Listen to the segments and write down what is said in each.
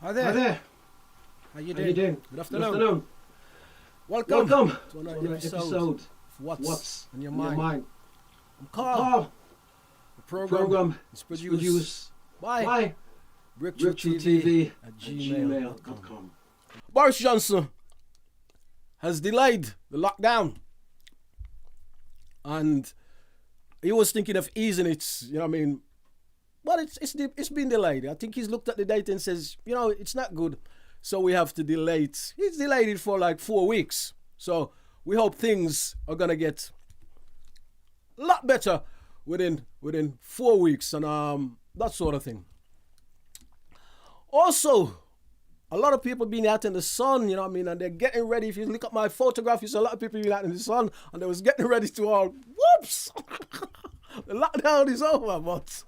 Hi there. Hi there. How you How you doing? Good afternoon. Good afternoon. Welcome to another episode of What's on Your on Mind. I'm Carl. Carl. The program is produced Produced by Break Tru Break Tru TV TV at at gmail.com. gmail.com. Boris Johnson has delayed the lockdown, and he was thinking of easing it. You know what I mean? But it's been delayed. I think he's looked at the data and says, you know, it's not good, so we have to delay it. He's delayed it for like 4 weeks. So we hope things are gonna get a lot better within 4 weeks and that sort of thing. Also, a lot of people been out in the sun, you know what I mean, and they're getting ready. If you look at my photograph, you see a lot of people been out in the sun and they was getting ready to all whoops. The lockdown is over, but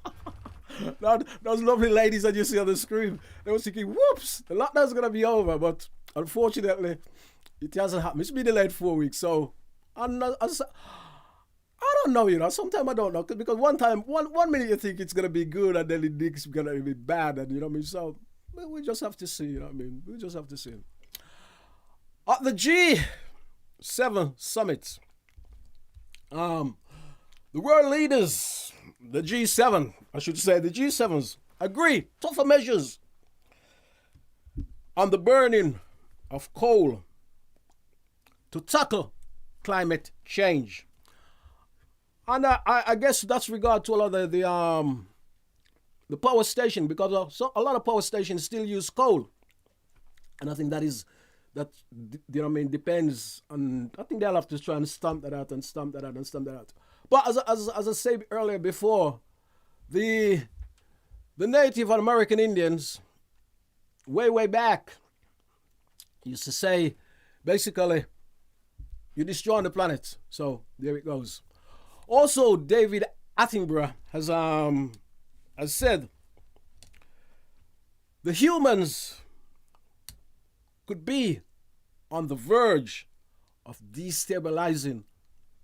those lovely ladies that you see on the screen, they were thinking, whoops, the lockdown's going to be over. But unfortunately, it hasn't happened. It's been delayed 4 weeks. So I don't know, you know. Sometimes I don't know. Because one minute you think it's going to be good and then it's going to be bad. And you know what I mean? So we just have to see, you know what I mean? We just have to see. At the G7 summit, the world leaders, the G7, I should say, the G7s agree tougher measures on the burning of coal to tackle climate change. And I guess that's regard to a lot of the power station, because a lot of power stations still use coal. And I think that you know what I mean, depends on, I think they'll have to try and stamp that out and stamp that out and stamp that out. But as I said earlier before, the Native American Indians, way back, used to say, basically, you're destroying the planet. So there it goes. Also, David Attenborough has said, the humans could be on the verge of destabilizing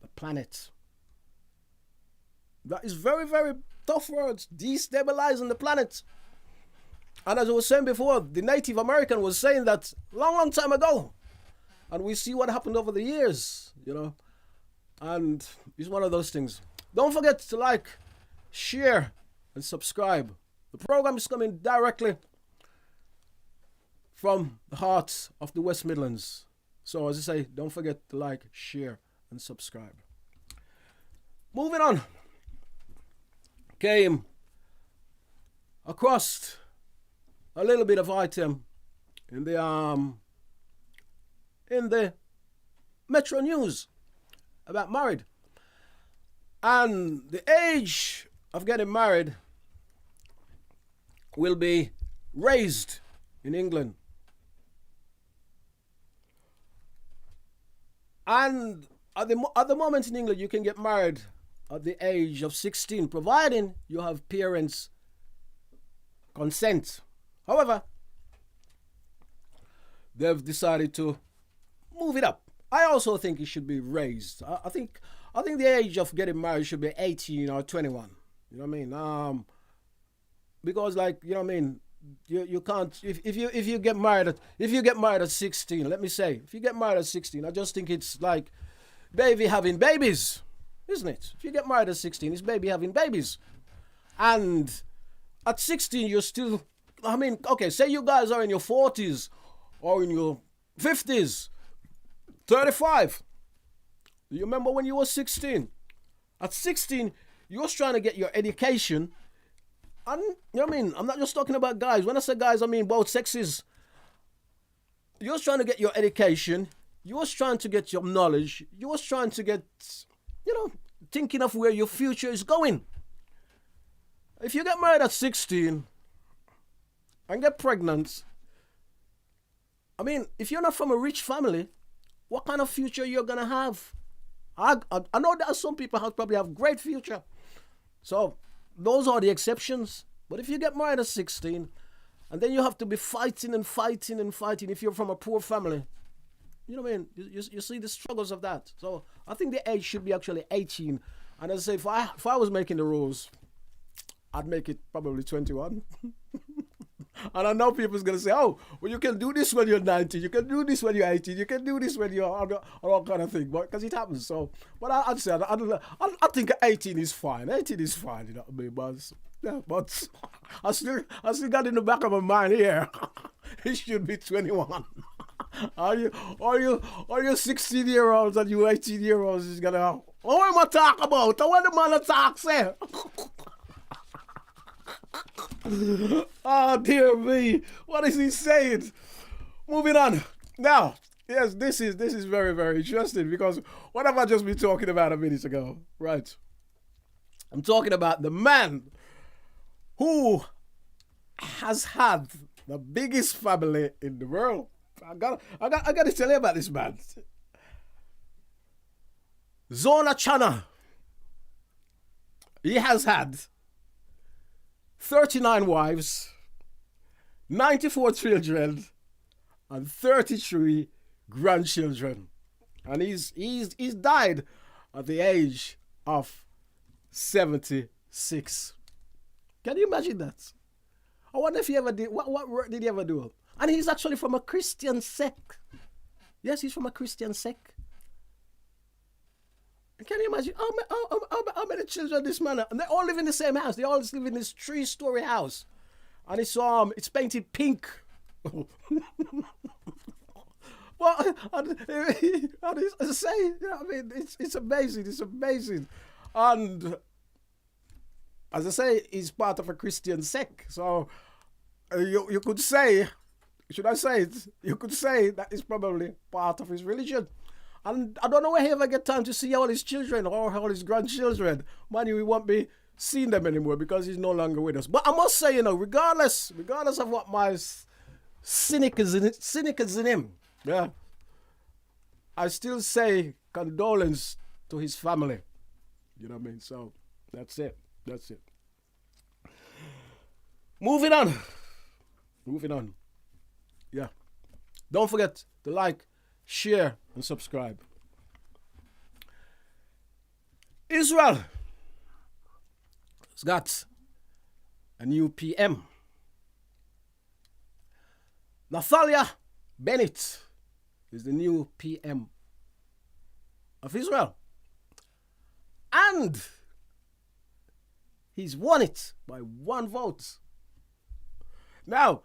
the planet. That is very, very tough words. Destabilizing the planet. And as I was saying before, the Native American was saying that long time ago. And we see what happened over the years, you know. And it's one of those things. Don't forget to like, share, and subscribe. The program is coming directly from the heart of the West Midlands. So as I say, don't forget to like, share, and subscribe. Moving on. Came across a little bit of item in the Metro News about married, and the age of getting married will be raised in England. And at the moment in England, you can get married at the age of 16, providing you have parents' consent. However, they've decided to move it up. I also think it should be raised. I think the age of getting married should be 18 or 21. You know what I mean? Because, like, you know what I mean, you can't, if you get married at 16, let me say, if you get married at 16, I just think it's like baby having babies, isn't it? If you get married at 16, it's baby having babies. And at 16, you're still, I mean, okay, say you guys are in your 40s or in your 50s, 35. You remember when you were 16? At 16, you was trying to get your education. And, you know what I mean? I'm not just talking about guys. When I say guys, I mean both sexes. You was trying to get your education. You was trying to get your knowledge. You was trying to get, you know, thinking of where your future is going. If you get married at 16 and get pregnant, I mean, if you're not from a rich family, what kind of future you're going to have? I know that some people probably have great future. So those are the exceptions. But if you get married at 16, and then you have to be fighting if you're from a poor family, you know what I mean? You see the struggles of that. So I think the age should be actually 18. And as I say, if I was making the rules, I'd make it probably 21. And I know people's going to say, oh, well, you can do this when you're 19, you can do this when you're 18, you can do this when you're all kind of thing, because it happens. So, but I'd say, I think 18 is fine. 18 is fine, you know what I mean? But, yeah, but I still got in the back of my mind here, it should be 21. Are you 16-year-olds and you 18-year-olds is going to, what am I talking about? What the man talk say? Oh, dear me. What is he saying? Moving on. Now, yes, this is very, very interesting, because what have I just been talking about a minute ago? Right. I'm talking about the man who has had the biggest family in the world. I got to tell you about this man. Zona Chana. He has had 39 wives, 94 children, and 33 grandchildren. And he's died at the age of 76. Can you imagine that? I wonder if he ever did, what work did he ever do? And he's actually from a Christian sect. Yes, he's from a Christian sect. Can you imagine how many children this man? And they all live in the same house. They all live in this 3-story house, and it's painted pink. Well, as I say, you know what I mean, it's amazing. It's amazing, and as I say, he's part of a Christian sect. So you could say, should I say it? You could say that is probably part of his religion. And I don't know where he ever get time to see all his children or all his grandchildren. Man, we won't be seeing them anymore because he's no longer with us. But I must say, you know, regardless of what my cynic is in him, yeah, I still say condolence to his family. You know what I mean? So that's it. That's it. Moving on. Yeah. Don't forget to like, share, and subscribe. Israel has got a new PM. Naftali Bennett is the new PM of Israel. And he's won it by 1 vote. Now,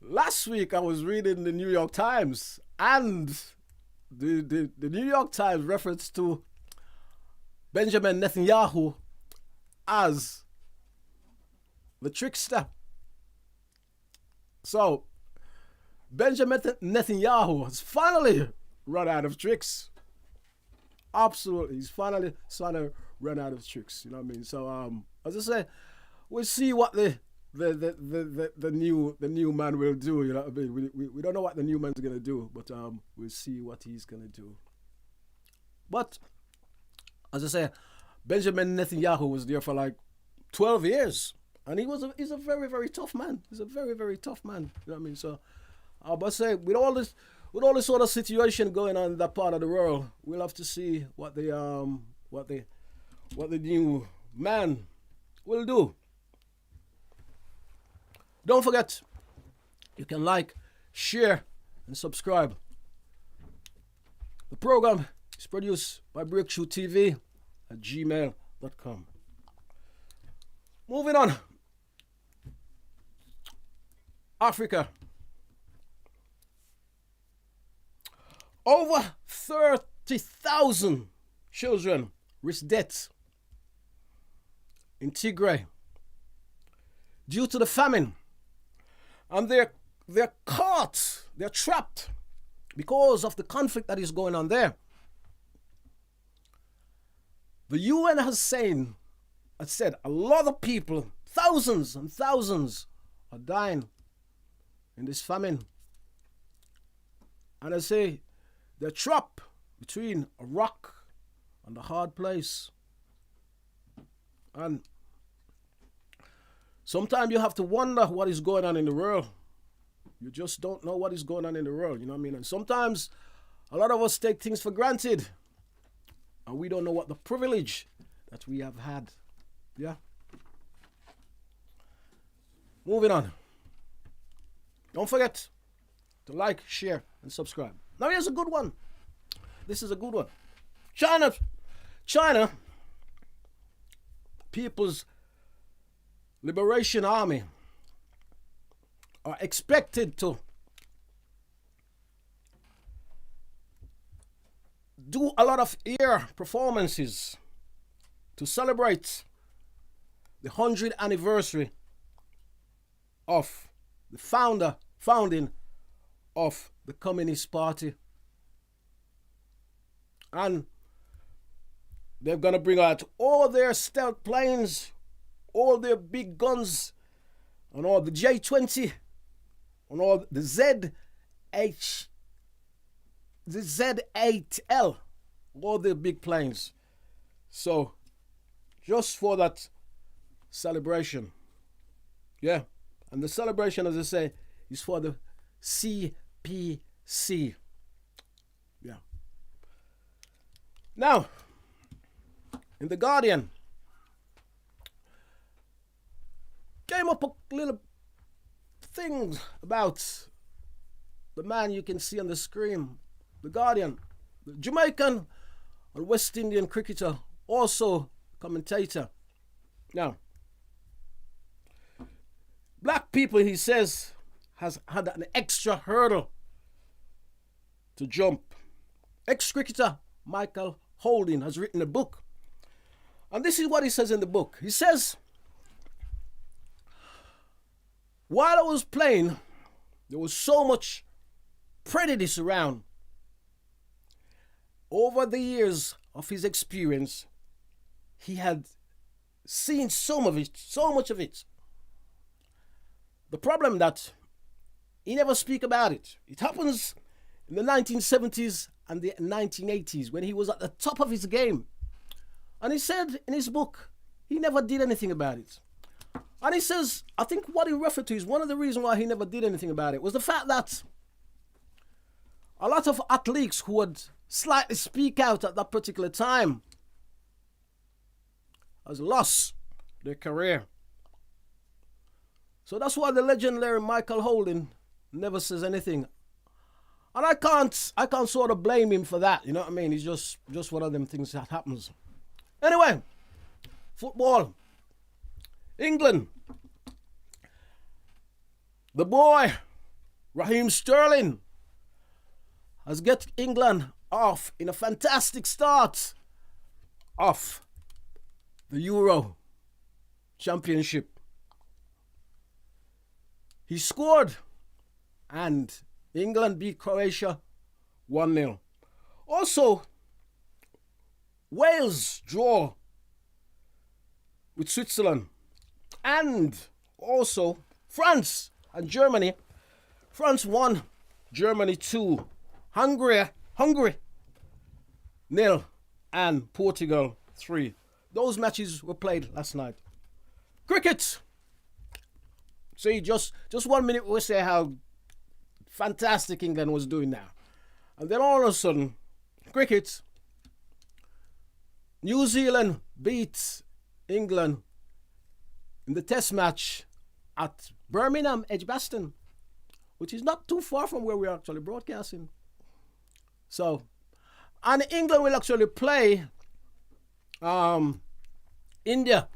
last week I was reading the New York Times, and the New York Times reference to Benjamin Netanyahu as the trickster. So, Benjamin Netanyahu has finally run out of tricks. Absolutely, he's finally run out of tricks. You know what I mean? So, as I say, we'll see what the new man will do. You know what I mean? We don't know what the new man's gonna do, but we'll see what he's gonna do. But as I say, Benjamin Netanyahu was there for like 12 years, and he's a very, very tough man. He's a very, very tough man. You know what I mean? So I must say, with all this sort of situation going on in that part of the world, we'll have to see what the new man will do. Don't forget, you can like, share, and subscribe. The program is produced by Break Tru TV at gmail.com. Moving on. Africa. Over 30,000 children risk death in Tigray due to the famine. And they're trapped because of the conflict that is going on there. The UN has said a lot of people, thousands and thousands, are dying in this famine. And I say they're trapped between a rock and a hard place. And sometimes you have to wonder what is going on in the world. You just don't know what is going on in the world, you know what I mean? And sometimes a lot of us take things for granted, and we don't know what the privilege that we have had. Yeah? Moving on. Don't forget to like, share, and subscribe. Now here's a good one. This is a good one. China People's Liberation Army are expected to do a lot of air performances to celebrate the 100th anniversary of the founding of the Communist Party. And they're going to bring out all their stealth planes, all their big guns, and all the J-20, and all the Z8L, all the big planes. So, just for that celebration. Yeah. And the celebration, as I say, is for the CPC. Yeah. Now, in The Guardian, came up a little thing about the man you can see on the screen. The Guardian, the Jamaican and West Indian cricketer, also commentator. Now, black people, he says, has had an extra hurdle to jump. Ex-cricketer Michael Holding has written a book. And this is what he says in the book. He says, while I was playing, there was so much prejudice around. Over the years of his experience, he had seen so much of it. The problem that he never speak about it. It happens in the 1970s and the 1980s when he was at the top of his game. And he said in his book, he never did anything about it. And he says, I think what he referred to is one of the reasons why he never did anything about it was the fact that a lot of athletes who would slightly speak out at that particular time has lost their career. So that's why the legendary Michael Holding never says anything. And I can't sort of blame him for that, you know what I mean? It's just one of them things that happens. Anyway, football. England. The boy, Raheem Sterling, has get England off in a fantastic start of the Euro Championship. He scored and England beat Croatia 1-0. Also, Wales draw with Switzerland. And also France and Germany. France 1, Germany 2. Hungary 0 and Portugal 3. Those matches were played last night. Cricket. See, just 1 minute we'll say how fantastic England was doing now. And then all of a sudden, cricket, New Zealand beats England in the test match at Birmingham, Edgbaston, which is not too far from where we're actually broadcasting. So, and England will actually play India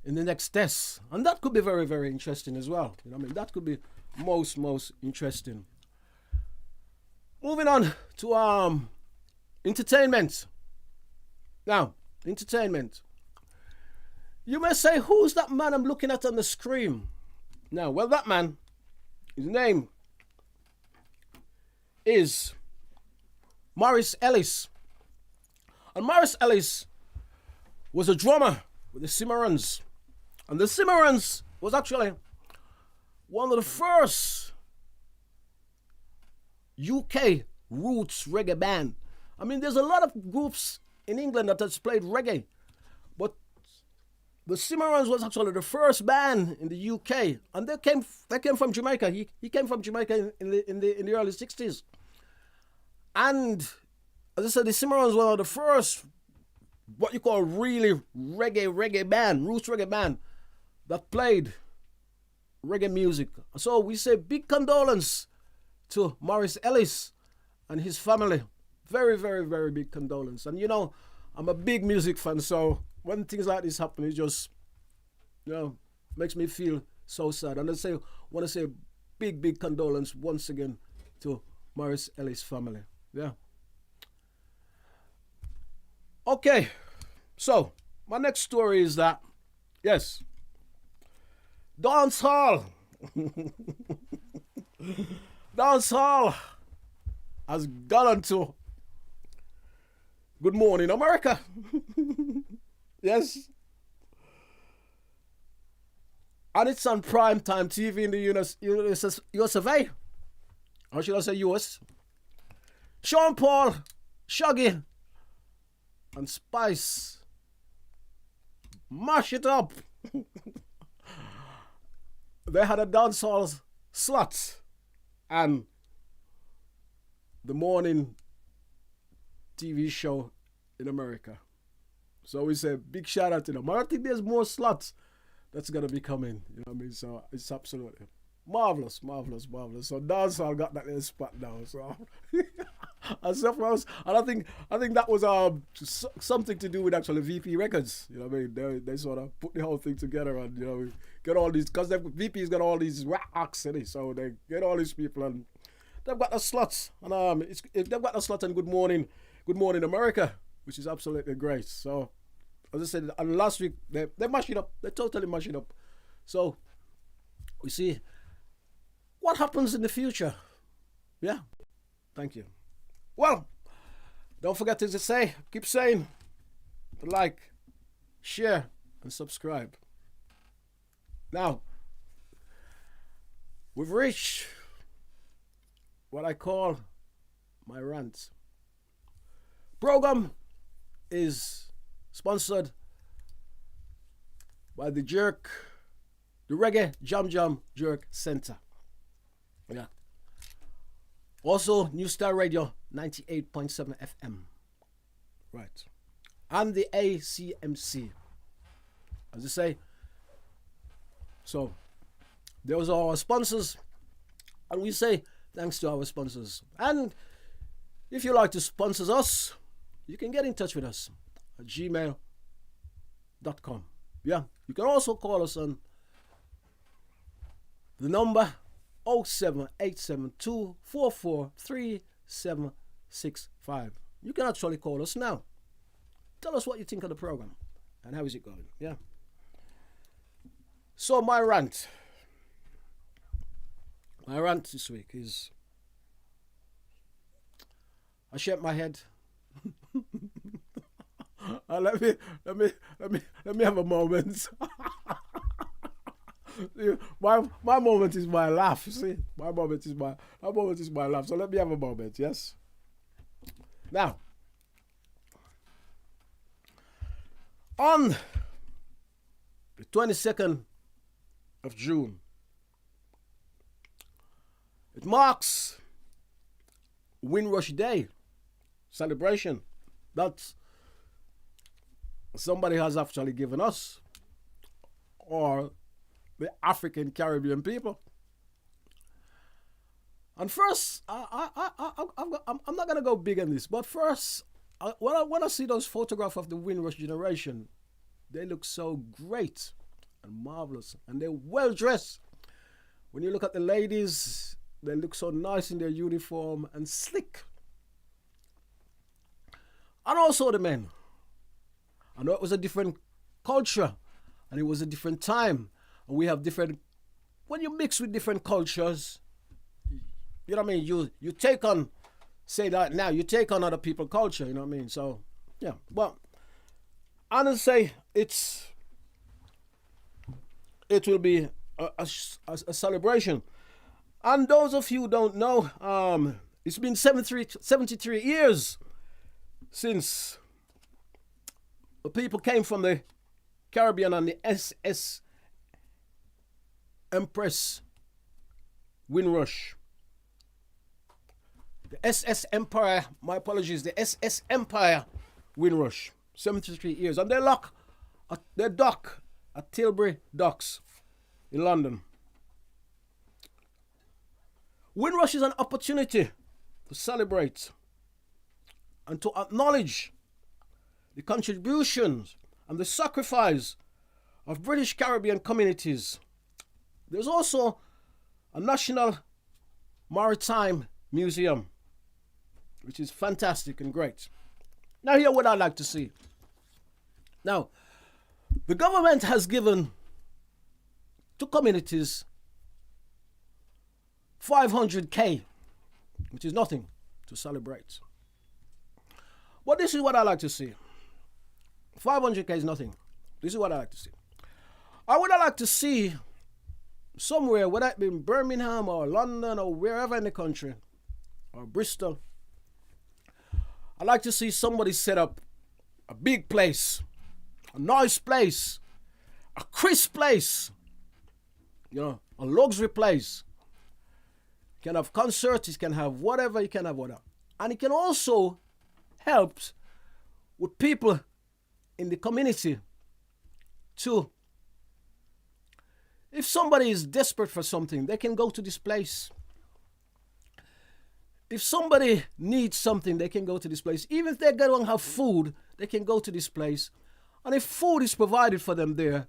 in the next test. And that could be very, very interesting as well. You know what I mean? That could be most interesting. Moving on to entertainment. Now, entertainment. You may say, who's that man I'm looking at on the screen? Now, well, that man, his name is Maurice Ellis. And Maurice Ellis was a drummer with the Cimarrons. And the Cimarrons was actually one of the first UK roots reggae band. I mean, there's a lot of groups in England that has played reggae, but the Cimarrons was actually the first band in the UK, and they came from Jamaica. He came from Jamaica in the early 60s, and as I said, the Cimarrons were the first what you call really reggae band, roots reggae band that played reggae music. So we say big condolence to Maurice Ellis and his family. Very, very, very big condolence. And I'm a big music fan, so when things like this happen, it just, makes me feel so sad. And I want to say big, big condolence once again to Maurice Ellis' family. Yeah. Okay. So, my next story is that, yes, dancehall. Dancehall has gone to Good Morning America. Yes. And it's on primetime TV in the US of A. Or should I say US? Sean Paul, Shaggy, and Spice mash it up. They had a dancehall slot and the morning TV show in America. So we say big shout out to them. I think there's more slots that's going to be coming. You know what I mean? So it's absolutely marvelous, marvelous, marvelous. So dancehall got that little spot now. So I think that was something to do with actually VP Records. You know what I mean? They sort of put the whole thing together and get all these, because VP's got all these rap acts in it. So they get all these people and they've got the slots. And they've got the slot on Good Morning America, which is absolutely great. So as I said, and last week they mash it up. They totally mash it up. So we see what happens in the future. Yeah. Thank you. Well, don't forget to keep saying, like, share, and subscribe. Now, we've reached what I call my rant. Program is sponsored by the Reggae Jam Jam Jerk Center. Yeah. Also, New Star Radio 98.7 FM. Right. And the ACMC. As I say. So, those are our sponsors. And we say thanks to our sponsors. And if you like to sponsor us, you can get in touch with us at gmail.com. Yeah. You can also call us on the number 07872443765. You can actually call us now. Tell us what you think of the program and how is it going. Yeah. So my rant this week is, I shake my head. Let me have a moment. My moment is my laugh. See, my moment is my laugh. So let me have a moment. Yes. Now, on the 22nd of June, it marks Windrush Day celebration that somebody has actually given us, or the African Caribbean people. And first, I'm not going to go big on this, but first, when I see those photographs of the Windrush generation, they look so great and marvelous, and they're well dressed. When you look at the ladies, they look so nice in their uniform and slick. And also the men. I know it was a different culture, and it was a different time. And we have different, when you mix with different cultures, you know what I mean? You take on, say that now, you take on other people's culture, you know what I mean? So, yeah. But, I'm going to say it will be a celebration. And those of you who don't know, it's been 73 years since the people came from the Caribbean on the SS Empress Windrush. The SS Empire, my apologies, the SS Empire Windrush. 73 years. And they dock at Tilbury Docks in London. Windrush is an opportunity to celebrate and to acknowledge the contributions and the sacrifice of British Caribbean communities. There's also a National Maritime Museum, which is fantastic and great. Now, here's what I'd like to see. Now, the government has given to communities 500K, which is nothing to celebrate. But this is what I like to see. 500K is nothing. This is what I like to see. I would like to see somewhere, whether it be in Birmingham or London or wherever in the country, or Bristol, I'd like to see somebody set up a big place, a nice place, a crisp place, a luxury place. You can have concerts, you can have whatever, you can have whatever. And it can also help with people in the community too. If somebody is desperate for something, they can go to this place. If somebody needs something, they can go to this place. Even if they don't have food, they can go to this place. And if food is provided for them there,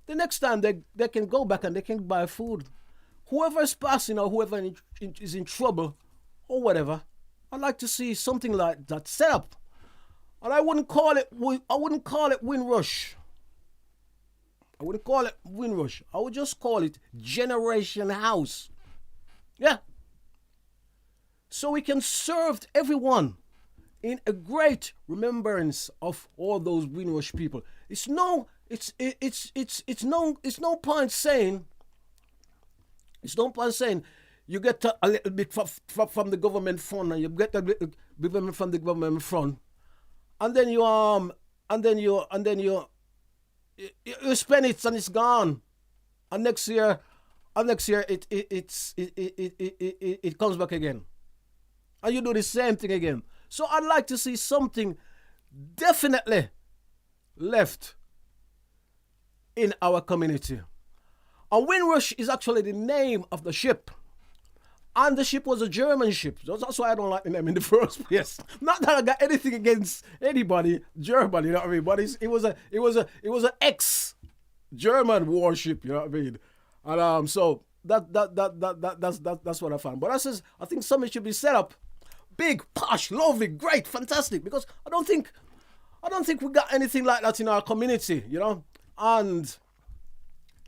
the next time they can go back and they can buy food. Whoever is passing or whoever is in trouble or whatever, I'd like to see something like that set up. And I wouldn't call it Windrush. I wouldn't call it Windrush. I would just call it Generation House. Yeah. So we can serve everyone in a great remembrance of all those Windrush people. It's no point saying you get a little bit from the government fund and you get a little bit from the government fund, and then you spend it and it's gone, and next year it comes back again, and you do the same thing again. So I'd like to see something definitely left in our community. And Windrush is actually the name of the ship. And the ship was a German ship. That's why I don't like the name in the first place. Not that I got anything against anybody German, you know what I mean? But it was an ex-German warship, you know what I mean? And so that's what I found. But I think something should be set up. Big, posh, lovely, great, fantastic. Because I don't think we got anything like that in our community, you know? And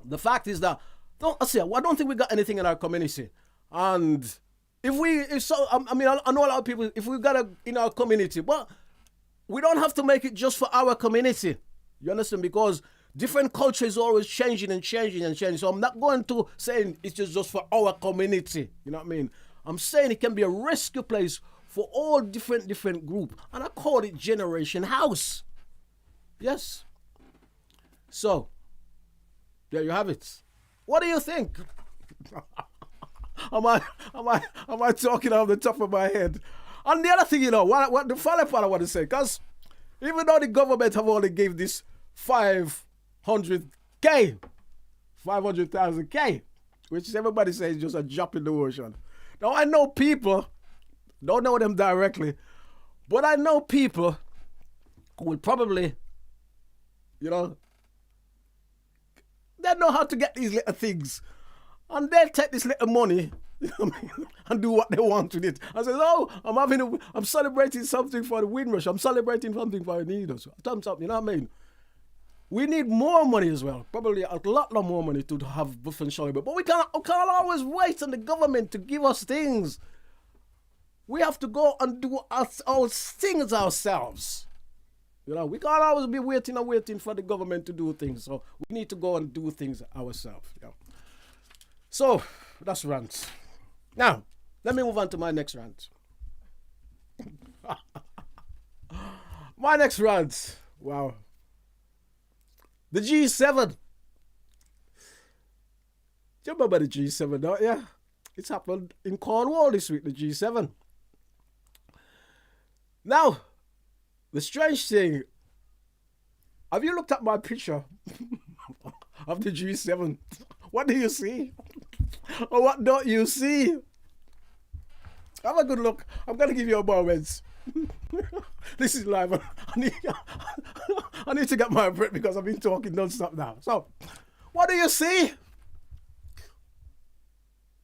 the fact is that I don't think we got anything in our community. And I know a lot of people, if we got it in our community, but we don't have to make it just for our community. You understand? Because different culture is always changing and changing and changing. So I'm not going to say it's just for our community. You know what I mean? I'm saying it can be a rescue place for all different group. And I call it Generation House. Yes. So, there you have it. What do you think? Am I talking off the top of my head? And the other thing, what the final part I want to say, because even though the government have only gave this 500,000K, which everybody says is just a drop in the ocean. Now I know people, don't know them directly, but I know people who will probably, they know how to get these little things. And they'll take this little money, and do what they want with it. I said, I'm celebrating something for the Windrush. I'm celebrating something for the needles. Thumbs up, you know what I mean? We need more money as well. Probably a lot more money to have Buff and Shirley. But we can't always wait on the government to give us things. We have to go and do our things ourselves. We can't always be waiting for the government to do things. So we need to go and do things ourselves. So that's rant. Now, let me move on to my next rant. My next rant. Wow. The G7. Do you remember the G7, don't you? It's happened in Cornwall this week, the G7. Now, the strange thing, have you looked at my picture of the G7? What do you see? Or what don't you see? Have a good look. I'm going to give you a moment. This is live. I need to get my breath because I've been talking non-stop now. So, what do you see?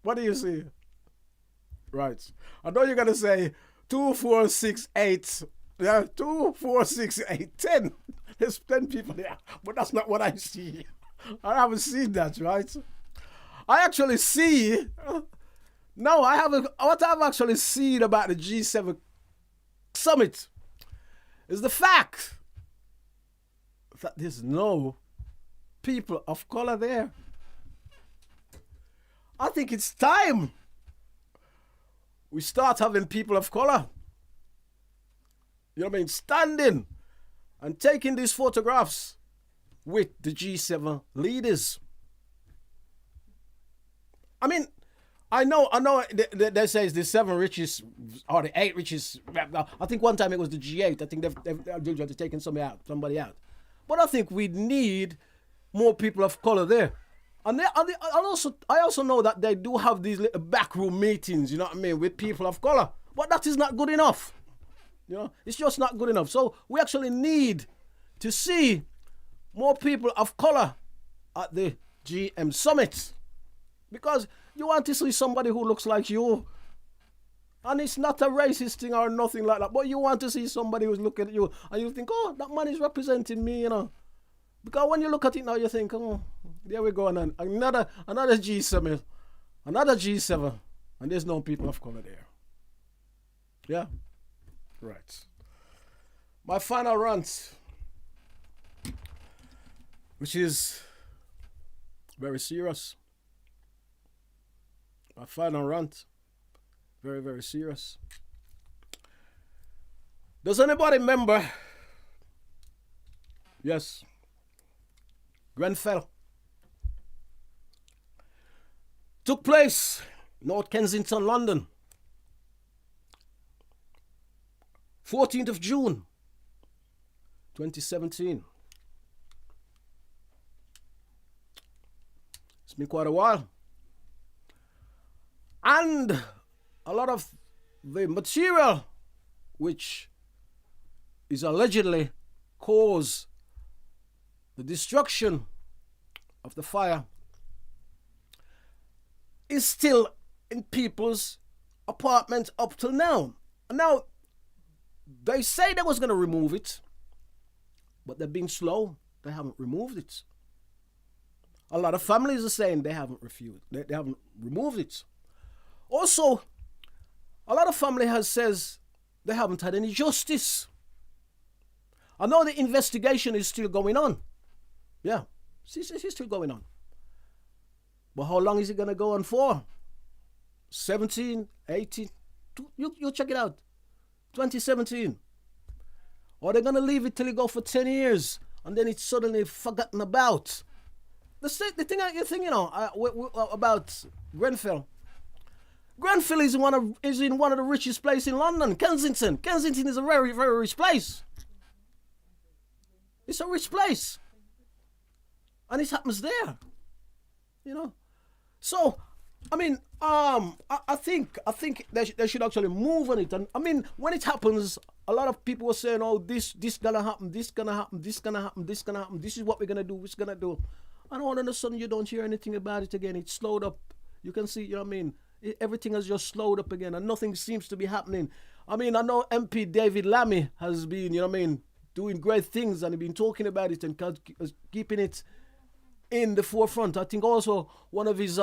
What do you see? Right. I know you're going to say 2, 4, 6, 8. Yeah, 2, 4, 6, 8, 10. There's 10 people there. But that's not what I see. I haven't seen that, right? I actually see... No, I haven't. What I've actually seen about the G7 summit is the fact that there's no people of color there. I think it's time we start having people of color, you know what I mean, standing and taking these photographs with the G7 leaders. I mean, I know. They say it's the 7 richest or the 8 richest. I think one time it was the G8. I think they've taken somebody out. But I think we need more people of color there. And I also know that they do have these little backroom meetings, you know what I mean, with people of color. But that is not good enough. You know, it's just not good enough. So we actually need to see more people of color at the GM summit, because you want to see somebody who looks like you. And it's not a racist thing or nothing like that. But you want to see somebody who's looking at you and you think, oh, that man is representing me, you know. Because when you look at it now, you think, oh, there we go. And another G7. Another G7. And there's no people of color there. Yeah? Right. My final rant, which is very serious. My final rant, very, very serious. Does anybody remember? Yes. Grenfell. Took place North Kensington, London. 14th of June, 2017. It's been quite a while. And a lot of the material which is allegedly caused the destruction of the fire is still in people's apartments up till now. Now, they say they was going to remove it, but they're being slow. They haven't removed it. A lot of families are saying they haven't they haven't removed it. Also, a lot of family says they haven't had any justice. I know the investigation is still going on. Yeah, it's still going on. But how long is it going to go on for? 17, 18, you check it out. 2017. Or they're going to leave it till it go for 10 years and then it's suddenly forgotten about. The thing, you know, about Grenfell. Grenfell is in one of the richest places in London, Kensington. Kensington is a very, very rich place. It's a rich place. And it happens there. You know. So, I mean, I think they should actually move on it. And I mean, when it happens, a lot of people were saying, oh, this gonna happen, this gonna happen, this gonna happen, this gonna happen, this is what we're gonna do, what's gonna do. And all of a sudden you don't hear anything about it again. It's slowed up. You can see, you know what I mean? Everything has just slowed up again and nothing seems to be happening. I mean, I know MP David Lammy has been, you know what I mean, doing great things and he's been talking about it and keeping it in the forefront. I think also one of his,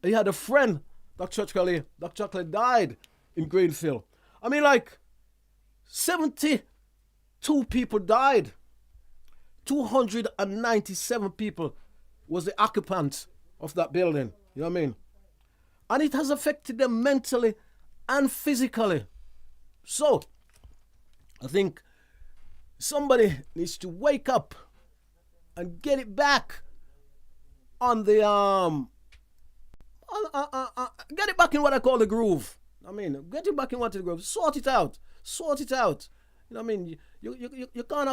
he had a friend, Dr. Chocolate died in Greenfield. I mean, like, 72 people died. 297 people was the occupant of that building. You know what I mean? And it has affected them mentally and physically. So, I think somebody needs to wake up and get it back on the get it back in what I call the groove. I mean, get it back in what the groove. Sort it out. You know what I mean? You can't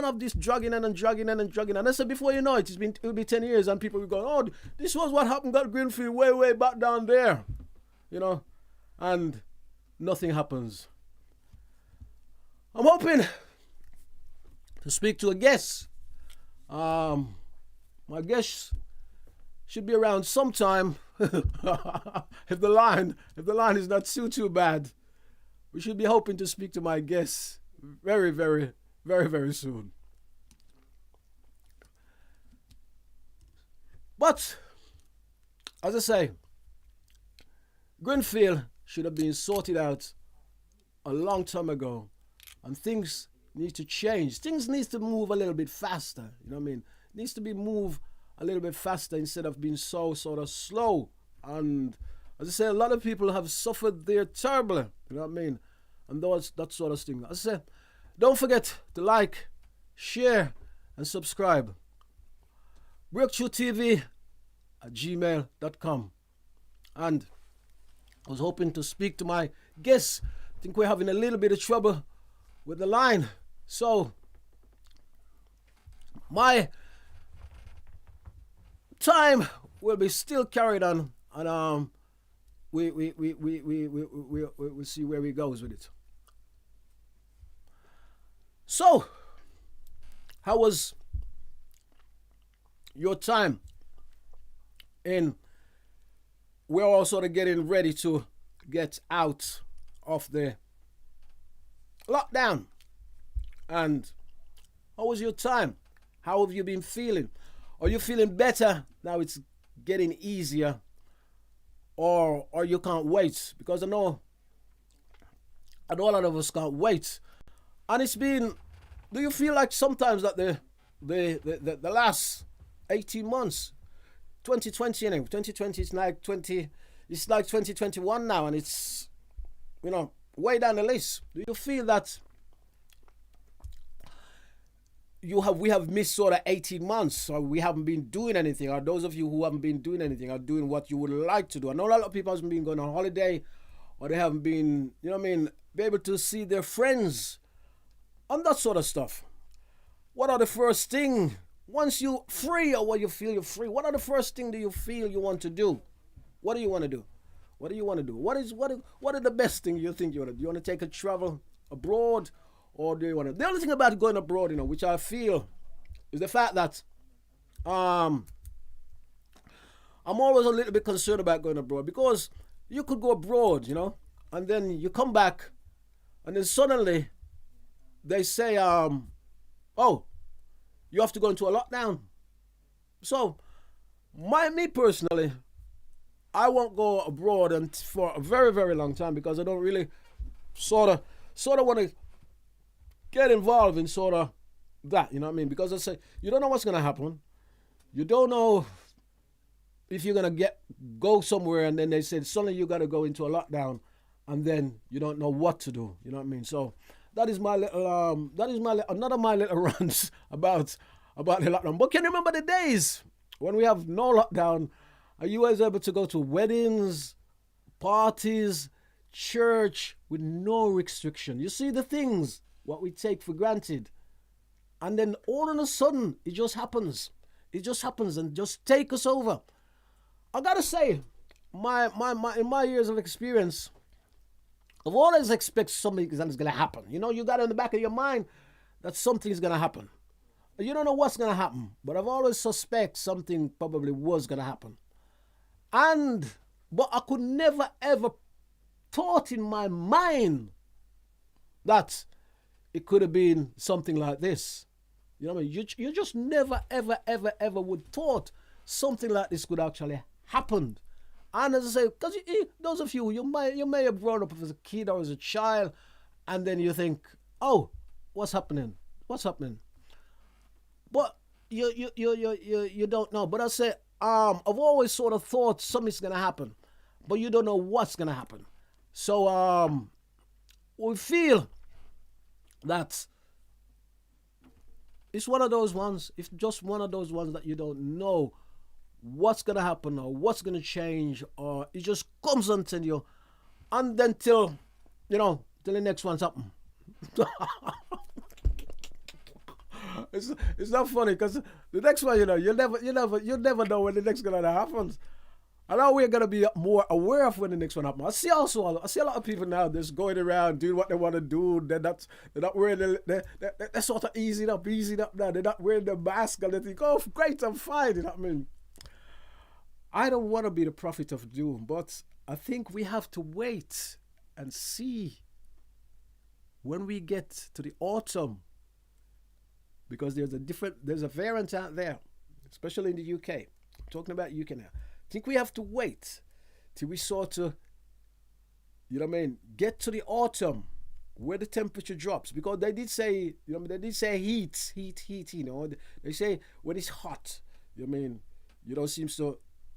have this dragging in and dragging in and dragging. And I said before you know it, it'll be 10 years and people will go, oh, this was what happened at Greenfield way back down there. and nothing happens. I'm hoping to speak to a guest. My guest should be around sometime. if the line is not too bad, we should be hoping to speak to my guest very, very, very, very soon. But as I say, Greenfield should have been sorted out a long time ago, and things need to change. Things need to move a little bit faster. You know what I mean? It needs to be moved a little bit faster instead of being so sort of slow. And as I say, a lot of people have suffered their terribly. You know what I mean? And that sort of thing. As I say, don't forget to like, share, and subscribe. Break Tru TV at gmail.com. And I was hoping to speak to my guests. I think we're having a little bit of trouble with the line. So my time will be still carried on, and we'll see where we goes with it. So, how was your time? We're all sort of getting ready to get out of the lockdown. And how was your time? How have you been feeling? Are you feeling better now? It's getting easier, or you can't wait? Because I know a lot of us can't wait. And it's been. Do you feel like sometimes that the last 18 months, 2020 anyway, 2020 is like 2021 now, and it's way down the list. Do you feel that we have missed sort of 18 months, or we haven't been doing anything, or those of you who haven't been doing anything are doing what you would like to do? I know a lot of people haven't been going on holiday, or they haven't been, be able to see their friends and that sort of stuff. What are the first thing, once you're free, or when you feel you're free, what are the first thing do you feel you want to do? What do you want to do? What do you want to do? What are the best thing you think you want to do? Do you want to take a travel abroad? Or do you want to? The only thing about going abroad, which I feel, is the fact that I'm always a little bit concerned about going abroad, because you could go abroad, and then you come back, and then suddenly they say, oh, you have to go into a lockdown. So, me personally, I won't go abroad and for a very, very long time, because I don't really sort of want to get involved in sort of that, you know what I mean? Because I say, you don't know what's going to happen. You don't know if you're going to go somewhere, and then they said suddenly you got to go into a lockdown, and then you don't know what to do, you know what I mean? So that is my little, another my little rants about the lockdown. But can you remember the days when we have no lockdown? Are you guys able to go to weddings, parties, church with no restriction? You see the things what we take for granted, and then all of a sudden it just happens and just take us over. I gotta say, in my years of experience, I've always expected something is gonna happen. You got in the back of your mind that something's gonna happen. You don't know what's gonna happen, but I've always suspect something probably was gonna happen. But I could never ever thought in my mind that it could have been something like this. You know what I mean? You just never, ever, ever, ever would thought something like this could actually happen. And as I say, because those of you may have grown up as a kid or as a child, and then you think, oh, what's happening? But you don't know. But I say, I've always sort of thought something's gonna happen, but you don't know what's gonna happen. So we feel that it's one of those ones. It's just one of those ones that you don't know what's gonna happen or what's gonna change, or it just comes onto you, and then till the next one's happen. It's not funny, because the next one, you'll never know when the next gonna happens. I know we're gonna be more aware of when the next one happens. I see a lot of people now just going around doing what they want to do. They're not wearing they're sort of easing up now. They're not wearing the mask and they think, oh great, I'm fine. You know what I mean? I don't want to be the prophet of doom, but I think we have to wait and see when we get to the autumn, because there's a variant out there, especially in the UK. I'm talking about UK now. I think we have to wait till we sort of, you know what I mean, get to the autumn where the temperature drops, because they did say, you know, they did say heat, you know, they say when it's hot, you know what I mean, you know,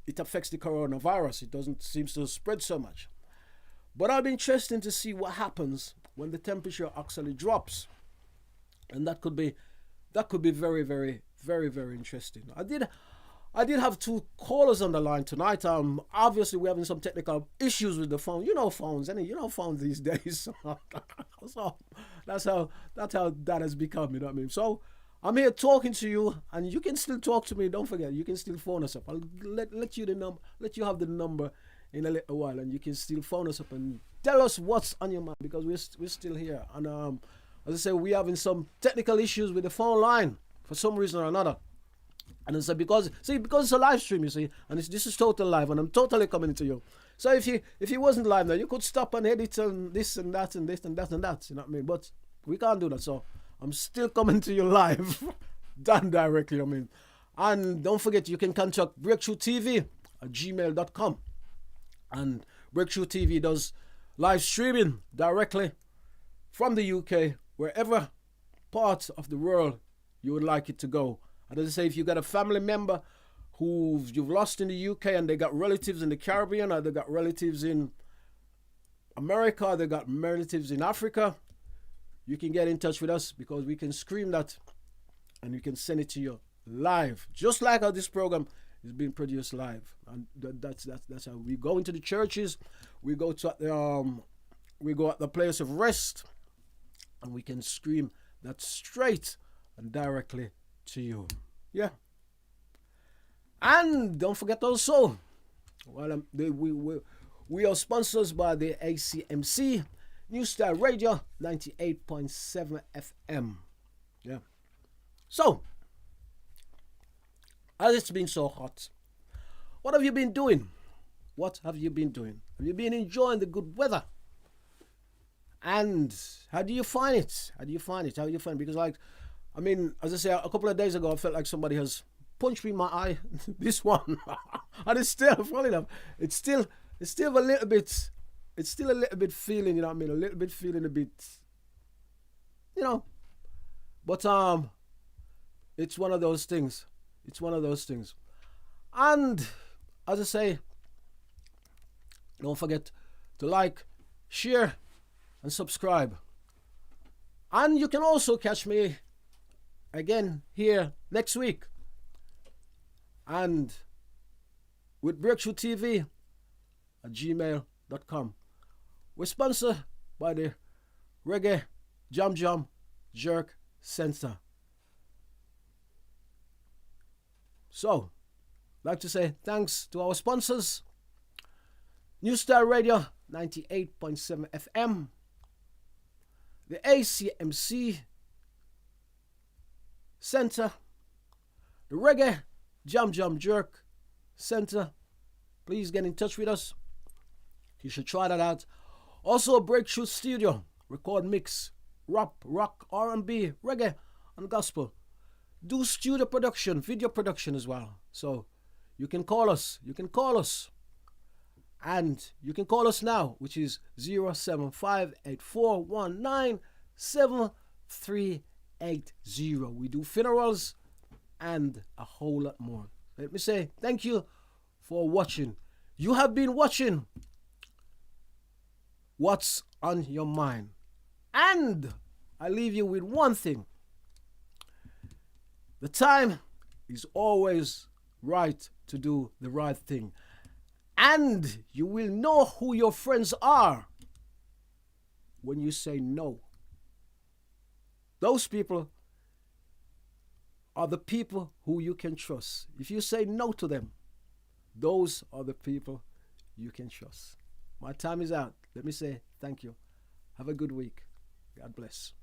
it affects the coronavirus. It doesn't seem to spread so much. But it'll be interesting to see what happens when the temperature actually drops, and that could be very, very, very, very interesting. I did have two callers on the line tonight. Obviously we're having some technical issues with the phone. You know phones, you know phones these days. So that's how that has become. You know what I mean? So I'm here talking to you, and you can still talk to me. Don't forget, you can still phone us up. I'll let you have the number in a little while, and you can still phone us up and tell us what's on your mind, because we're still here. And as I say, we're having some technical issues with the phone line for some reason or another. And it's because it's a live stream, you see, and this is total live, and I'm totally coming to you. So if you wasn't live now, you could stop and edit and this and that and this and that and that. You know what I mean? But we can't do that, so I'm still coming to you live, done directly. I mean, and don't forget, you can contact Break Tru TV at gmail.com, and Break Tru TV does live streaming directly from the UK, wherever part of the world you would like it to go. And as I say, if you got a family member who you've lost in the UK and they got relatives in the Caribbean, or they got relatives in America, or they got relatives in Africa, you can get in touch with us, because we can scream that and we can send it to you live, just like how this program is being produced live. And that's how we go into the churches, we go at the place of rest, and we can scream that straight and directly to you. Yeah. And don't forget also, we are sponsors by the ACMC New Style Radio 98.7 FM. Yeah. So, as it's been so hot, what have you been doing? What have you been doing? Have you been enjoying the good weather? And how do you find it? Because, like, I mean, as I say, a couple of days ago, I felt like somebody has punched me in my eye. This one, and it's still, funny enough, it's still a little bit feeling, you know what I mean? A little bit feeling a bit, you know. But it's one of those things. And as I say, don't forget to like, share, and subscribe. And you can also catch me again here next week, and with Break Tru TV at gmail.com. We're sponsored by the Reggae Jam Jam Jerk Center. So, I'd like to say thanks to our sponsors: New Style Radio 98.7 FM, the ACMC Center, the Reggae Jam Jam Jerk Center. Please get in touch with us. You should try that out. Also, Break Tru Studio, record, mix, rap, rock, R&B, reggae, and gospel. Do studio production, video production as well. So you can call us. And you can call us now, which is 07584197380. We do funerals and a whole lot more. Let me say thank you for watching. You have been watching What's on Your Mind. And I leave you with one thing. The time is always right to do the right thing. And you will know who your friends are when you say no. Those people are the people who you can trust. If you say no to them, Those are the people you can trust. My time is out. Let me say thank you. Have a good week. God bless.